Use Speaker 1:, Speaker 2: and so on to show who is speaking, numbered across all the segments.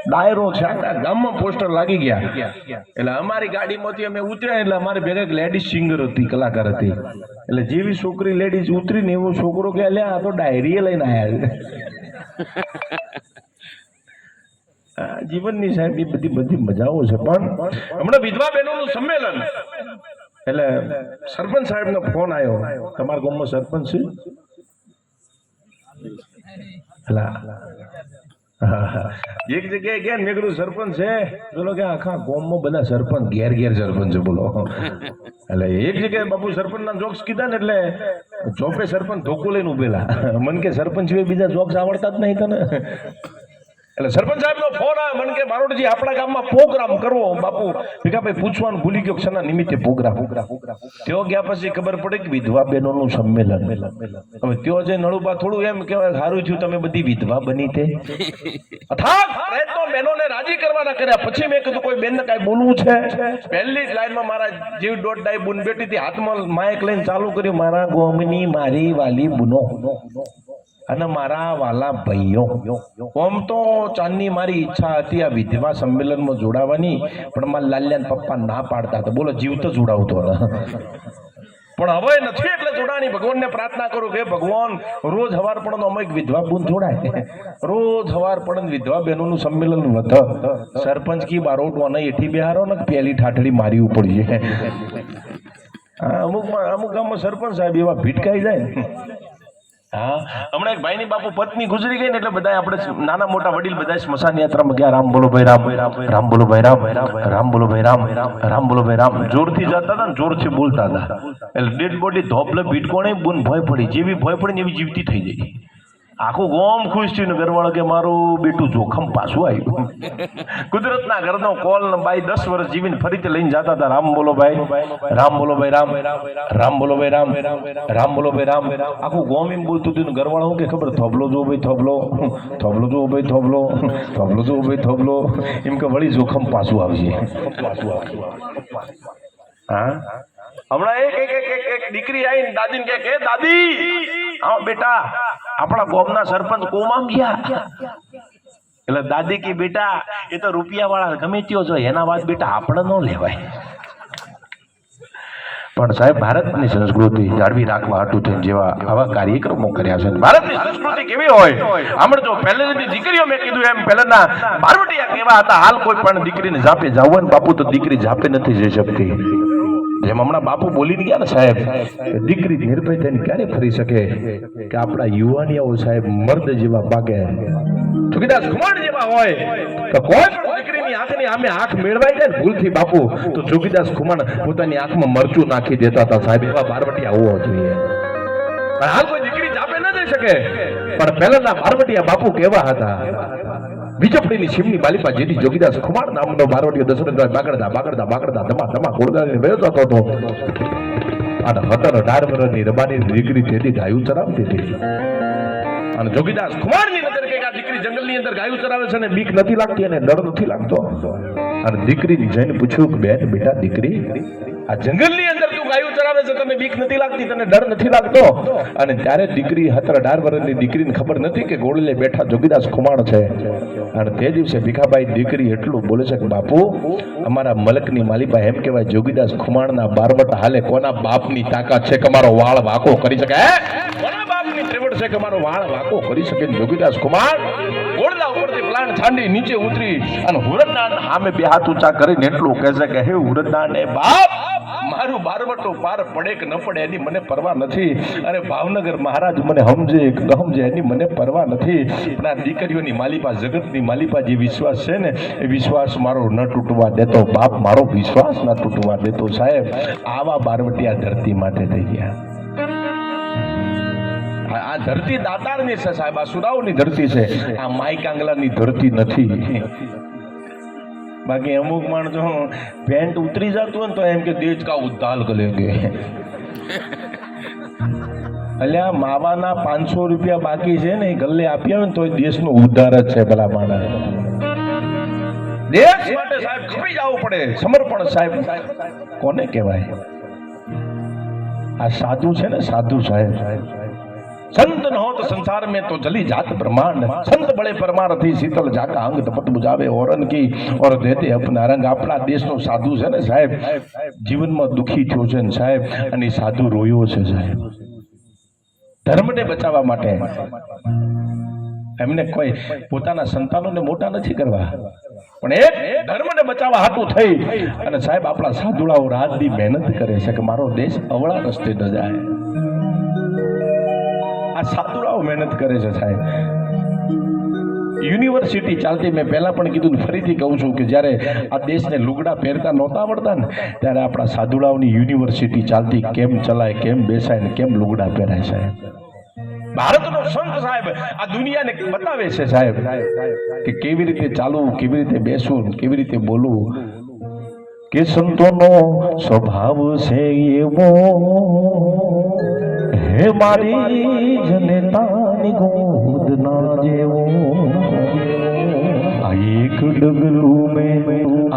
Speaker 1: ડાયરો છે, આખા ગામમાં પોસ્ટર લાગી ગયા. એટલે અમારી ગાડીમાંથી અમે ઉતર્યા એટલે અમારી ભેગા એક લેડીઝ સિંગર હતી, કલાકાર હતી. એટલે જેવી છોકરી લેડીઝ ઉતરી ને એવો છોકરો કે લે આ તો ડાયરી લઈને આવ્યા. જીવનની સાહેબ એ બધી મજાઓ છે. પણ હમણાં વિધવા બહેનોનું સંમેલન એટલે સરપંચ સાહેબનો ફોન આવ્યો, તમારા ગામમાં સરપંચ છે? એક જગ્યાએ ગયા મેં કીધું સરપંચ છે, બોલો કે આખા ગામમાં બધા સરપંચ ઘેર સરપંચ છે બોલો. એટલે એક જગ્યાએ બાપુ સરપંચ ના જોક્સ કીધા ને એટલે ચોપે સરપંચ ધોકો લઈને ઉભેલા. મન કે સરપંચ સિવાય બીજા જોક્સ આવડતા જ નહીં તને? એટલે સરપંચ સાહેબ નો ફોન આવે, મને કે બારોટજી આપણા ગામમાં પ્રોગ્રામ કરવો. બાપુ ભીખાભાઈ પૂછવાનું ભૂલી ગયો શેના નિમિત્તે પ્રોગ્રામ. તેઓ ગયા પછી ખબર પડે કે વિધવા બહેનોનું સંમેલન. હવે તેઓ જે નળુબા થોડું એમ કહેવાય સારું થયું તમે બધી વિધવા બની તે અથાગ પ્રયત્નો બહેનોને રાજી કરવાના કર્યા. પછી મેં કીધું કોઈ બેનને કાંઈ બોલવું છે? પહેલી જ લાઈનમાં મારા જેવી દોઢ ડાઈ બુન બેઠી હતી, હાથમાં માઇક લઈને ચાલુ કર્યું, મારા ગોમની મારી વાલી બુનો અને મારા વાલા ભાઈઓ, આમ તો ચાંદની મારી ઈચ્છા હતી આ વિધવા સંમેલનમાં જોડાવાની, પણ મારા લાલ્યાના પપ્પા ના પાડતા હતા. બોલો જીવ તો જોડાવતો હતા, પણ હવે નથી એટલે જોડાણી. ભગવાનને પ્રાર્થના કરું કે ભગવાન રોજ હવાર પડે અમે વિધવા બુન જોડાય, રોજ હવાર પડે વિધવા બહેનોનું સંમેલન વધ. સરપંચ કી બારોટવાને એઠી બિહારો ને પેલી ઠાઠડી મારી ઉપડી છે. અમુક ગામમાં સરપંચ સાહેબ એવા ભીટકાઈ જાય. હા, હમણાં એક ભાઈની બાપુ પત્ની ગુજરી ગઈ ને એટલે બધા આપણે નાના મોટા વડીલ બધા સ્મશાન યાત્રામાં ગયા. રામ બોલો ભાઈ રામ, રામ બોલો ભાઈ રામ, રામ બોલો ભાઈ રામ, રામ બોલો ભાઈ રામ જોરથી જતા હતા ને જોરથી બોલતા હતા. એટલે ડેડ બોડી ધોપલે ભીટકોણે બુન ભય પડી, જેવી ભય પડી ને એવી જીવતી થઈ જાય. આખું ગોમ ખુશ થયું ને ઘરવાળો કે મારું બેટું જોખમ પાછું આવ્યું. કુદરતના ઘરનો કોલ ને બાઈ 10 વર્ષ જીવીને ફરીથી લઈને જતા હતા. રામ બોલો ભાઈ, રામ બોલો ભાઈ રામ, રામ બોલો ભાઈ રામ, રામ બોલો ભાઈ રામ. આખું ગોમ એમ બોલતું હતું ને ઘરવાળો શું કે ખબર, થોભલો જો ભાઈ થોભલો, થોભલો જો ભાઈ થોભલો, થોભલો જો ભાઈ થોભલો, એમ કે વળી જોખમ પાછું આવશે. હા, હમણાં એક દીકરી આવીને દાદીને કે દાદી આવો બેટા આપણા ગામના સરપંચ કોમામ ગયા. એટલે દાદી કે બેટા એ તો રૂપિયા વાળા ગમે ત્યો જો એના વાત બેટા આપણે ન લેવાય. પણ સાહેબ ભારતની સંસ્કૃતિ જાળવી રાખવા હાટુ થઈને જેવા આવા કાર્યક્રમો કર્યા છે. ભારતની સંસ્કૃતિ કેવી હોય આમળ જો પહેલેથી દીકરીઓ મેં કીધું એમ પહેલાના બારવટિયા કેવા હતા. હાલ કોઈ પણ દીકરીને જાપે જાવન બાપુ તો દીકરી જાપે નથી જઈ શકતી. જેમ હમણાં બાપુ બોલી ગયા ને સાહેબ, દીકરી નિર્ભય થઈને ક્યારે ફરી શકે કે આપણા યુવાનીઓ સાહેબ મર્દ જેવા પાકે, જોગીદાસ કુમાર જેવા હોય તો કોઈ પણ દીકરીની આંખની આમે આંખ મેળવાઈ જાય ને ભૂલથી બાપુ તો જોગીદાસ કુમાર પોતાની આંખમાં મરચું નાખી દેતા હતા સાહેબ. એવા બારવટિયા હોવો જોઈએ. હાલ કોઈ દીકરી જાપે ન જઈ શકે, પણ પહેલાના બારવટિયા બાપુ કેવા હતા. વિજપડીની સીમની બાલીપા જેથી જોગીદાસ કુમાર નામનો બારવટીયો દશરથભાઈ બાગડતા બાગડતા બાગડતા ધમા ધમા ગોળગાળીને વયો જતો હતો. અને 17-18 વર્ષની રબાની દીકરી તેથી ગાયું ચરાવતી હતી. અને જોગીદાસ કુમારની નજર કે આ દીકરી જંગલની અંદર ગાયું ચરાવે છે ને બીક નથી લાગતી અને ડર નથી લાગતો. અને દીકરીની જઈને પૂછ્યું કે બેન બેટા દીકરી આ જંગલની અંદર તું ગાયું ચરાવે છે, તને બીક નથી લાગતી, તને ડર નથી લાગતો? અને ત્યારે દીકરી 17-18 વર્ષની દીકરીને ખબર નથી કે ગોળલે બેઠા જોગીદાસ કુમાર છે. અને તે દિવસે ભીખાભાઈ દીકરી એટલું બોલે છે કે બાપુ અમારા મલકની માલિપા એમ કહેવાય જોગીદાસ ખુમાણના બારવટ હાલે કોના બાપની તાકાત છે કે અમારો વાળ વાકો કરી શકે? કોના બાપની ત્રેવડ છે કે અમારો વાળ વાકો કરી શકે? જોગીદાસ કુમાર ગોળલા ઉપરથી પ્લાન છાંડી નીચે ઉતરી અને હુરદનાન સામે બે હાથ ઊંચા કરીને એટલું કહે છે કે હે હુરદનાન એ બાપ મારું બારવટો પાર પડે કે ન પડે એની મને પરવા નથી. અરે ભાવનગર મહારાજ મને સમજે કે ન સમજે એની મને પરવા નથી. પણ આ દીકરીઓની માલિપા જગતની માલિપા જે વિશ્વાસ છે ને એ વિશ્વાસ મારો ન તૂટવા દેતો. બાપ મારો વિશ્વાસ ના તૂટવા દેતો. સાહેબ આવા બારવટિયા ધરતી માટે થઈ ગયા. આ ધરતી દાતારની છે સાહેબ, આ સુરાવની ધરતી છે, આ માઈ કાંગલાની ધરતી નથી. બાકી અમુક માણસો પેન્ટ ઉતરી જતું હોય ને તો એમ કે દેશ કા ઉદ્ધાર કરેંગે. અલ્યા માવાના 500 રૂપિયા બાકી છે ને એ ગલ્લે આપ્યા હોય ને તો દેશનો ઉદ્ધાર જ છે. ભલા માણસ દેશ માટે સાહેબ ખપી જવું પડે. સમર્પણ સાહેબ કોને કહેવાય? આ સાધુ છે ને સાધુ સાહેબ, संत न हो तो संसार में तो जली जात ब्रह्मांड संत बड़े परमारथी शीतल जाका अंग तपत बुझावे औरन की और देते अपना रंग આપણા દેશનો સાધુ છે ને સાહેબ જીવનમાં દુખી થયો છે ને સાહેબ અને સાધુ રોયો છે સાહેબ ધર્મને બચાવવા માટે એમને કોઈ પોતાના સંતાનોને મોટા નથી કરવા પણ એક ધર્મને બચાવવા હાટું થઈ અને સાહેબ આપણા સાધુડાઓ રાત દી મહેનત કરે છે કે મારો દેશ અવળા રસ્તે ન જાય આ સાધુડાઓ મહેનત કરે છે સાહેબ યુનિવર્સિટી ચાલતી મેં પહેલા પણ કીધું ફરીથી કહું છું કે જ્યારે આ દેશને લુગડા પહેરતા નહોતા આવડતા ને ત્યારે આપણા સાધુડાઓની યુનિવર્સિટી ચાલતી કેમ ચલાય કેમ બેસાય ને કેમ લુગડા પહેરાય સાહેબ ભારતનો સંત સાહેબ આ દુનિયાને બતાવે છે સાહેબ કે કેવી રીતે ચાલવું કેવી રીતે બેસવું કેવી રીતે બોલવું કે સંતોનો સ્વભાવ છે એવો હે મારી જનતાની ગોદ ના જેવો આ એક ડગલું મેં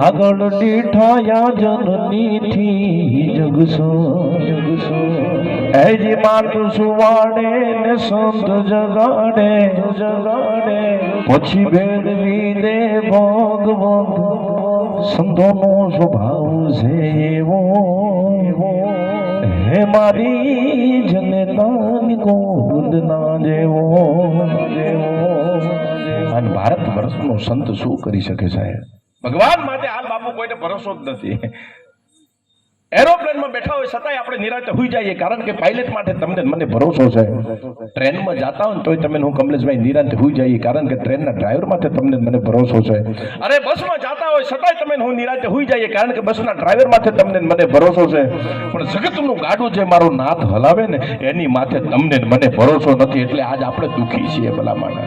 Speaker 1: આગળ દીઠાયા જનની થી જગસો એજી માત સુવાડે ને સંત જગાડે પછી ભેળવી દે ભગવત સંતોનો સ્વભાવ છે એવો હે મારી જનતાની ગોદ ના જેવો અને ભારત વર્ષનો સંત શું કરી શકે સાહેબ ભગવાન માટે હાલ બાપુ કોઈને ભરોસો જ નથી એરોપ્લેનમાં બેઠા હોય છતાંય આપણે નિરાંતે હોઈ જઈએ કારણ કે પાયલટ માટે તમને મને ભરોસો છે ટ્રેનમાં જાતા હોય તોય તમે હું કમલેશભાઈ નિરાંતે હોઈ જઈએ કારણ કે ટ્રેનના ડ્રાઈવર માટે તમને મને ભરોસો છે અરે બસમાં જાતા હોય છતાંય તમે હું નિરાંતે હોઈ જઈએ કારણ કે બસના ડ્રાઈવર માટે તમને મને ભરોસો છે પણ જગતનું ગાડું જે મારો નાથ હલાવે ને એની માથે તમને મને ભરોસો નથી એટલે આજ આપણે દુઃખી છીએ ભલા માટે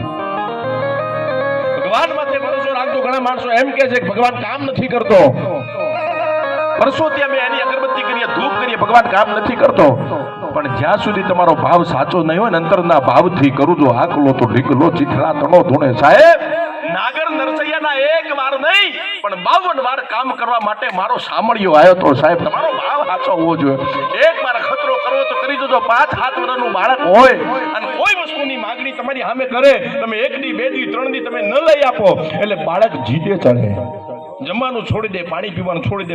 Speaker 1: ભગવાન માથે ભરોસો રાખજો ઘણા માણસો એમ કહે છે કે ભગવાન કામ નથી કરતો વર્ષોથી અમે એની અગરબત્તી કરીએ ધૂપ કરીએ ભગવાન કામ નથી કરતો પણ જ્યાં સુધી તમારો ભાવ સાચો નહીં હોય ને અંતરના ભાવથી કરું જો આકલો તો ઢીકલો ચીથડા તણો ધૂણે સાહેબ નાગર નરસૈયાના એક વાર નહીં પણ 52 વાર કામ કરવા માટે મારો સામળિયો આવ્યો તો સાહેબ તમારો ભાવ સાચો હોવો જોઈએ એક વાર ખતરો કરવો તો કરી દેજો 5-7 વર્ષનું બાળક હોય અને કોઈ વસ્તુની માંગણી તમારી સામે કરે તમે 1 દી 2 દી 3 દી તમે ન લઈ આપો એટલે બાળક જીતે ચડે જમવાનું છોડી દે પાણી પીવાનું છોડી દે